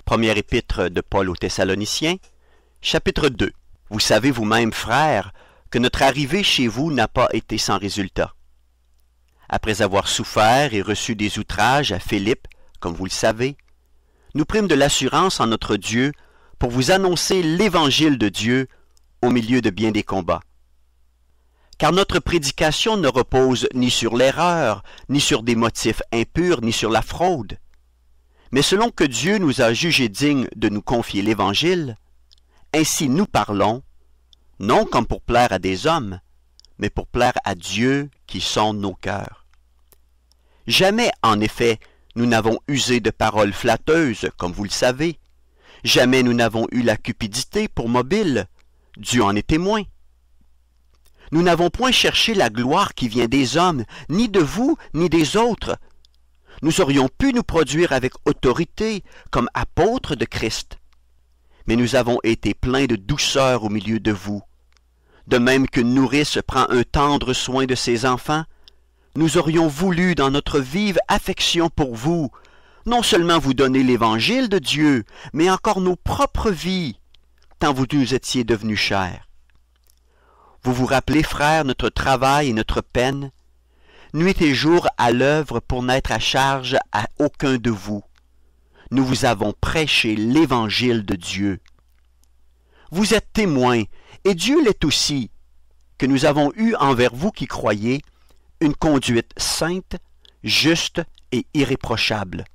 Première épître de Paul aux Thessaloniciens, chapitre 2. Vous savez vous-même, frères, que notre arrivée chez vous n'a pas été sans résultat. Après avoir souffert et reçu des outrages à Philippe, comme vous le savez, nous prîmes de l'assurance en notre Dieu pour vous annoncer l'évangile de Dieu au milieu de bien des combats. Car notre prédication ne repose ni sur l'erreur, ni sur des motifs impurs, ni sur la fraude. Mais selon que Dieu nous a jugés dignes de nous confier l'Évangile, ainsi nous parlons, non comme pour plaire à des hommes, mais pour plaire à Dieu qui sonde nos cœurs. Jamais, en effet, nous n'avons usé de paroles flatteuses, comme vous le savez. Jamais nous n'avons eu la cupidité pour mobile. Dieu en est témoin. Nous n'avons point cherché la gloire qui vient des hommes, ni de vous, ni des autres. Nous aurions pu nous produire avec autorité, comme apôtres de Christ. Mais nous avons été pleins de douceur au milieu de vous. De même qu'une nourrice prend un tendre soin de ses enfants, nous aurions voulu, dans notre vive affection pour vous, non seulement vous donner l'Évangile de Dieu, mais encore nos propres vies, tant vous nous étiez devenus chers. Vous vous rappelez, frères, notre travail et notre peine, nuit et jour à l'œuvre pour n'être à charge à aucun de vous. Nous vous avons prêché l'Évangile de Dieu. Vous êtes témoins, et Dieu l'est aussi, que nous avons eu envers vous qui croyez une conduite sainte, juste et irréprochable.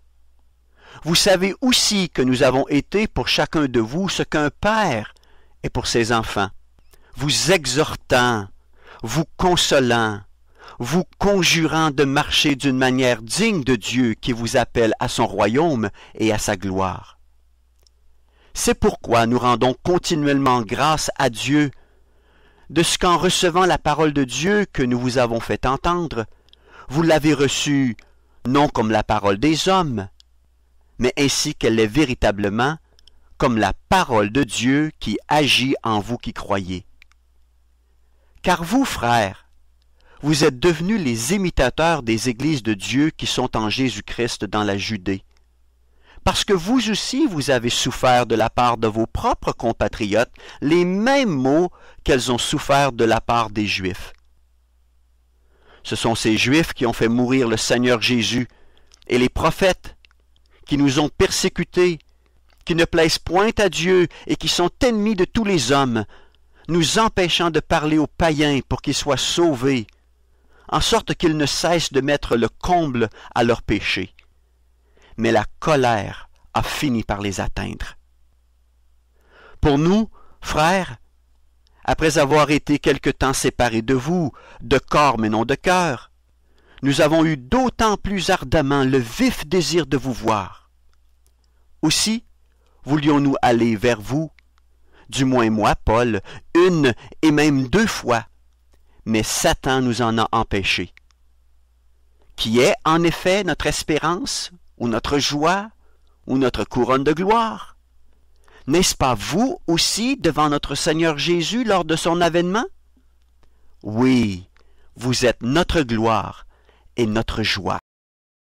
Vous savez aussi que nous avons été pour chacun de vous ce qu'un père est pour ses enfants, vous exhortant, vous consolant, vous conjurant de marcher d'une manière digne de Dieu qui vous appelle à son royaume et à sa gloire. C'est pourquoi nous rendons continuellement grâce à Dieu de ce qu'en recevant la parole de Dieu que nous vous avons fait entendre, vous l'avez reçue non comme la parole des hommes, mais ainsi qu'elle est véritablement comme la parole de Dieu qui agit en vous qui croyez. Car vous, frères, vous êtes devenus les imitateurs des églises de Dieu qui sont en Jésus-Christ dans la Judée, parce que vous aussi vous avez souffert de la part de vos propres compatriotes les mêmes maux qu'elles ont souffert de la part des Juifs. Ce sont ces Juifs qui ont fait mourir le Seigneur Jésus et les prophètes, qui nous ont persécutés, qui ne plaisent point à Dieu et qui sont ennemis de tous les hommes, nous empêchant de parler aux païens pour qu'ils soient sauvés, en sorte qu'ils ne cessent de mettre le comble à leurs péchés. Mais la colère a fini par les atteindre. Pour nous, frères, après avoir été quelque temps séparés de vous, de corps mais non de cœur, nous avons eu d'autant plus ardemment le vif désir de vous voir. Aussi, voulions-nous aller vers vous, du moins moi, Paul, une et même 2 fois, mais Satan nous en a empêchés. Qui est, en effet, notre espérance, ou notre joie, ou notre couronne de gloire? N'est-ce pas vous aussi devant notre Seigneur Jésus lors de son avènement? Oui, vous êtes notre gloire et notre joie.